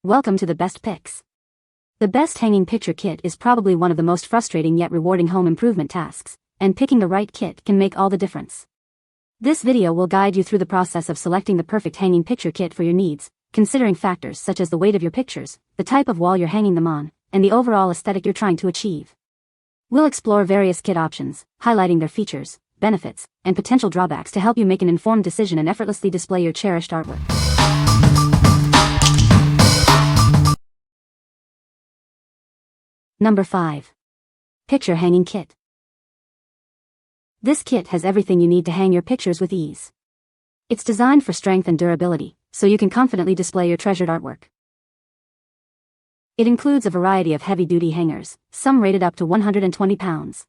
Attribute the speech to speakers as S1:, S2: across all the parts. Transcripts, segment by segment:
S1: Welcome to the Best Picks. The best hanging picture kit is probably one of the most frustrating yet rewarding home improvement tasks, and picking the right kit can make all the difference. This video will guide you through the process of selecting the perfect hanging picture kit for your needs, considering factors such as the weight of your pictures, the type of wall you're hanging them on, and the overall aesthetic you're trying to achieve. We'll explore various kit options, highlighting their features, benefits, and potential drawbacks to help you make an informed decision and effortlessly display your cherished artwork. Number 5. Picture Hanging Kit. This kit has everything you need to hang your pictures with ease. It's designed for strength and durability, so you can confidently display your treasured artwork. It includes a variety of heavy-duty hangers, some rated up to 120 pounds.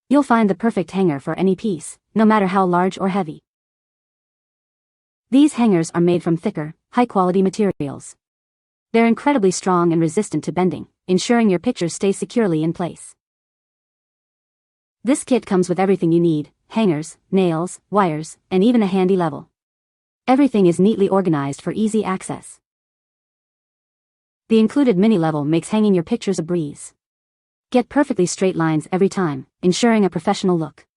S1: You'll find the perfect hanger for any piece, no matter how large or heavy. These hangers are made from thicker, high-quality materials. They're incredibly strong and resistant to bending, ensuring your pictures stay securely in place. This kit comes with everything you need: hangers, nails, wires, and even a handy level. Everything is neatly organized for easy access. The included mini level makes hanging your pictures a breeze. Get perfectly straight lines every time, ensuring a professional look.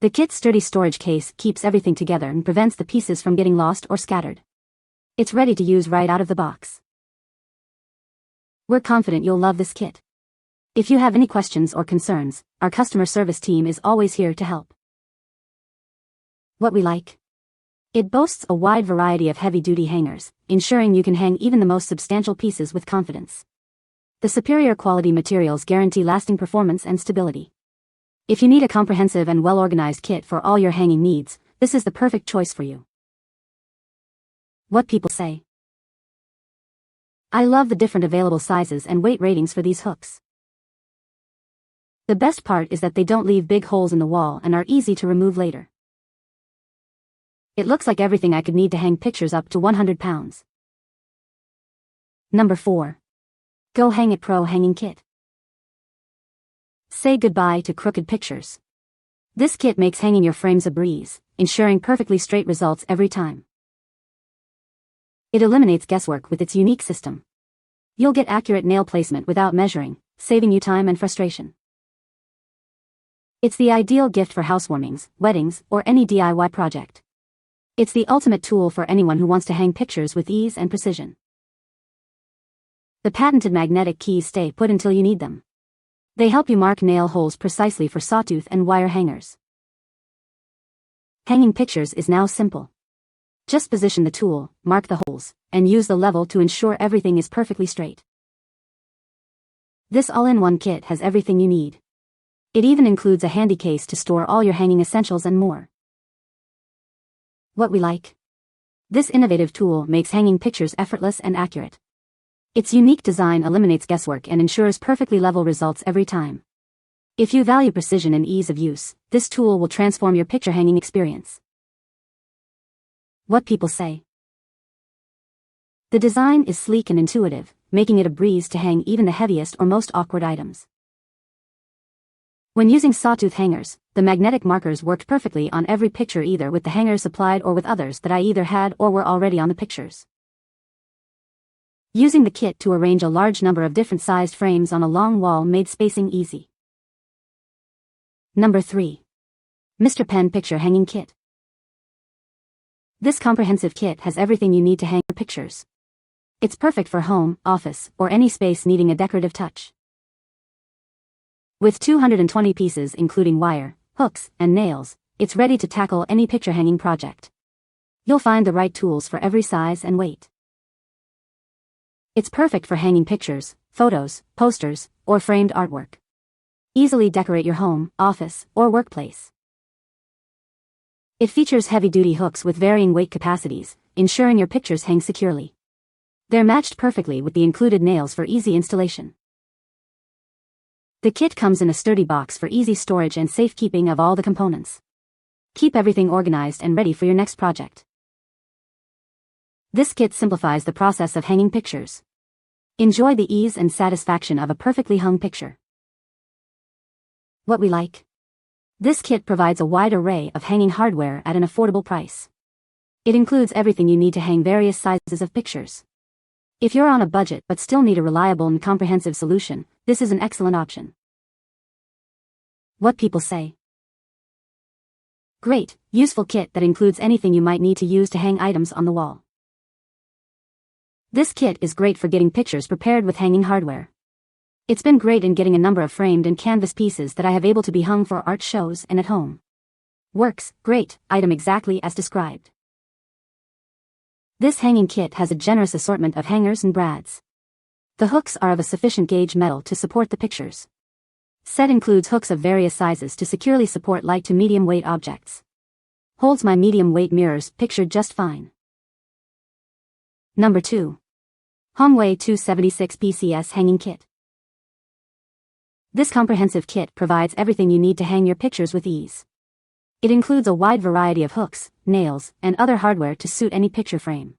S1: The kit's sturdy storage case keeps everything together and prevents the pieces from getting lost or scattered. It's ready to use right out of the box. We're confident you'll love this kit. If you have any questions or concerns, our customer service team is always here to help. What we like? It boasts a wide variety of heavy-duty hangers, ensuring you can hang even the most substantial pieces with confidence. The superior quality materials guarantee lasting performance and stability. If you need a comprehensive and well-organized kit for all your hanging needs, this is the perfect choice for you. What people say. I love the different available sizes and weight ratings for these hooks. The best part is that they don't leave big holes in the wall and are easy to remove later. It looks like everything I could need to hang pictures up to 100 pounds. Number 4. Go Hang It Pro Hanging Kit. Say goodbye to crooked pictures. This kit makes hanging your frames a breeze, ensuring perfectly straight results every time. It eliminates guesswork with its unique system. You'll get accurate nail placement without measuring, saving you time and frustration. It's the ideal gift for housewarmings, weddings, or any DIY project. It's the ultimate tool for anyone who wants to hang pictures with ease and precision. The patented magnetic keys stay put until you need them. They help you mark nail holes precisely for sawtooth and wire hangers. Hanging pictures is now simple. Just position the tool, mark the holes, and use the level to ensure everything is perfectly straight. This all-in-one kit has everything you need. It even includes a handy case to store all your hanging essentials and more. What we like? This innovative tool makes hanging pictures effortless and accurate. Its unique design eliminates guesswork and ensures perfectly level results every time. If you value precision and ease of use, this tool will transform your picture hanging experience. What people say. The design is sleek and intuitive, making it a breeze to hang even the heaviest or most awkward items. When using sawtooth hangers, the magnetic markers worked perfectly on every picture, either with the hangers supplied or with others that I either had or were already on the pictures. Using the kit to arrange a large number of different sized frames on a long wall made spacing easy. Number 3. Mr. Pen Picture Hanging Kit. This comprehensive kit has everything you need to hang your pictures. It's perfect for home, office, or any space needing a decorative touch. With 220 pieces including wire, hooks, and nails, it's ready to tackle any picture hanging project. You'll find the right tools for every size and weight. It's perfect for hanging pictures, photos, posters, or framed artwork. Easily decorate your home, office, or workplace. It features heavy-duty hooks with varying weight capacities, ensuring your pictures hang securely. They're matched perfectly with the included nails for easy installation. The kit comes in a sturdy box for easy storage and safekeeping of all the components. Keep everything organized and ready for your next project. This kit simplifies the process of hanging pictures. Enjoy the ease and satisfaction of a perfectly hung picture. What we like? This kit provides a wide array of hanging hardware at an affordable price. It includes everything you need to hang various sizes of pictures. If you're on a budget but still need a reliable and comprehensive solution, this is an excellent option. What people say. Great, useful kit that includes anything you might need to use to hang items on the wall. This kit is great for getting pictures prepared with hanging hardware. It's been great in getting a number of framed and canvas pieces that I have able to be hung for art shows and at home. Works, great, item exactly as described. This hanging kit has a generous assortment of hangers and brads. The hooks are of a sufficient gauge metal to support the pictures. Set includes hooks of various sizes to securely support light to medium weight objects. Holds my medium weight mirrors pictured just fine. Number 2. Hongway 276 PCS Hanging Kit. This comprehensive kit provides everything you need to hang your pictures with ease. It includes a wide variety of hooks, nails, and other hardware to suit any picture frame.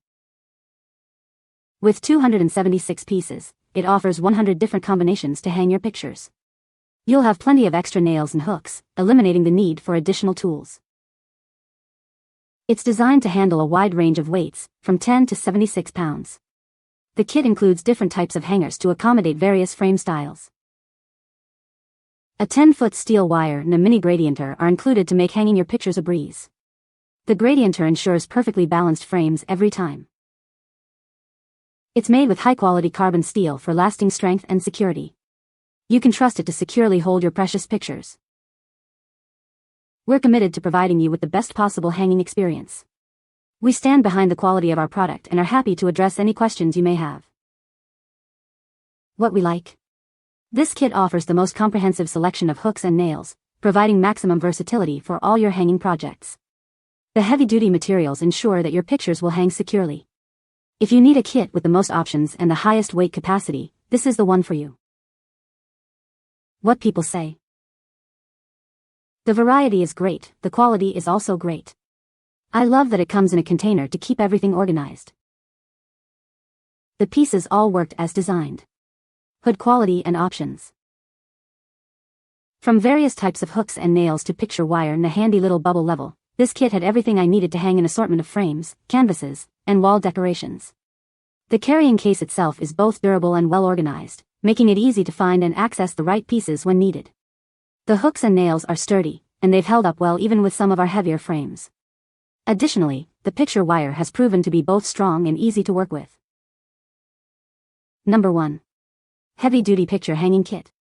S1: With 276 pieces, it offers 100 different combinations to hang your pictures. You'll have plenty of extra nails and hooks, eliminating the need for additional tools. It's designed to handle a wide range of weights, from 10 to 76 pounds. The kit includes different types of hangers to accommodate various frame styles. A 10-foot steel wire and a mini gradienter are included to make hanging your pictures a breeze. The gradienter ensures perfectly balanced frames every time. It's made with high-quality carbon steel for lasting strength and security. You can trust it to securely hold your precious pictures. We're committed to providing you with the best possible hanging experience. We stand behind the quality of our product and are happy to address any questions you may have. What we like. This kit offers the most comprehensive selection of hooks and nails, providing maximum versatility for all your hanging projects. The heavy-duty materials ensure that your pictures will hang securely. If you need a kit with the most options and the highest weight capacity, this is the one for you. What people say. The variety is great, the quality is also great. I love that it comes in a container to keep everything organized. The pieces all worked as designed. Hood quality and options. From various types of hooks and nails to picture wire and a handy little bubble level, this kit had everything I needed to hang an assortment of frames, canvases, and wall decorations. The carrying case itself is both durable and well organized, making it easy to find and access the right pieces when needed. The hooks and nails are sturdy, and they've held up well even with some of our heavier frames. Additionally, the picture wire has proven to be both strong and easy to work with. Number 1. Heavy-duty picture hanging kit.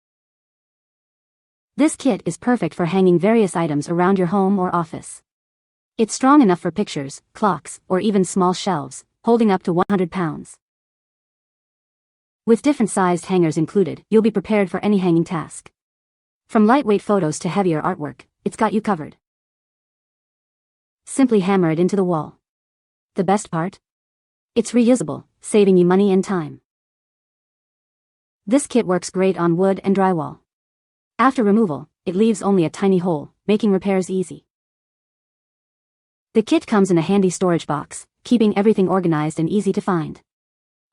S1: This kit is perfect for hanging various items around your home or office. It's strong enough for pictures, clocks, or even small shelves, holding up to 100 pounds. With different sized hangers included, you'll be prepared for any hanging task. From lightweight photos to heavier artwork, it's got you covered. Simply hammer it into the wall. The best part? It's reusable, saving you money and time. This kit works great on wood and drywall. After removal, it leaves only a tiny hole, making repairs easy. The kit comes in a handy storage box, keeping everything organized and easy to find.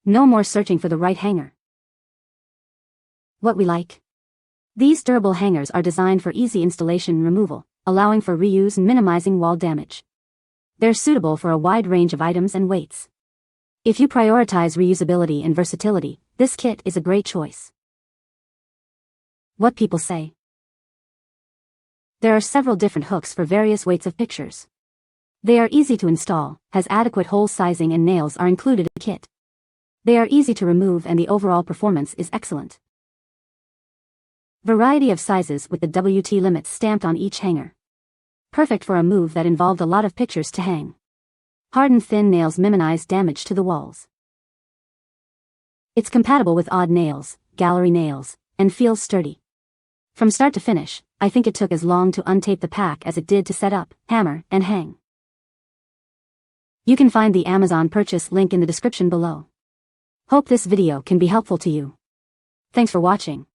S1: No more searching for the right hanger. What we like. These durable hangers are designed for easy installation and removal, allowing for reuse and minimizing wall damage. They're suitable for a wide range of items and weights. If you prioritize reusability and versatility, this kit is a great choice. What people say. There are several different hooks for various weights of pictures. They are easy to install, has adequate hole sizing and nails are included in the kit. They are easy to remove and the overall performance is excellent. Variety of sizes with the WT limits stamped on each hanger. Perfect for a move that involved a lot of pictures to hang. Hard and thin nails minimize damage to the walls. It's compatible with odd nails, gallery nails, and feels sturdy. From start to finish, I think it took as long to untape the pack as it did to set up, hammer, and hang. You can find the Amazon purchase link in the description below. Hope this video can be helpful to you. Thanks for watching.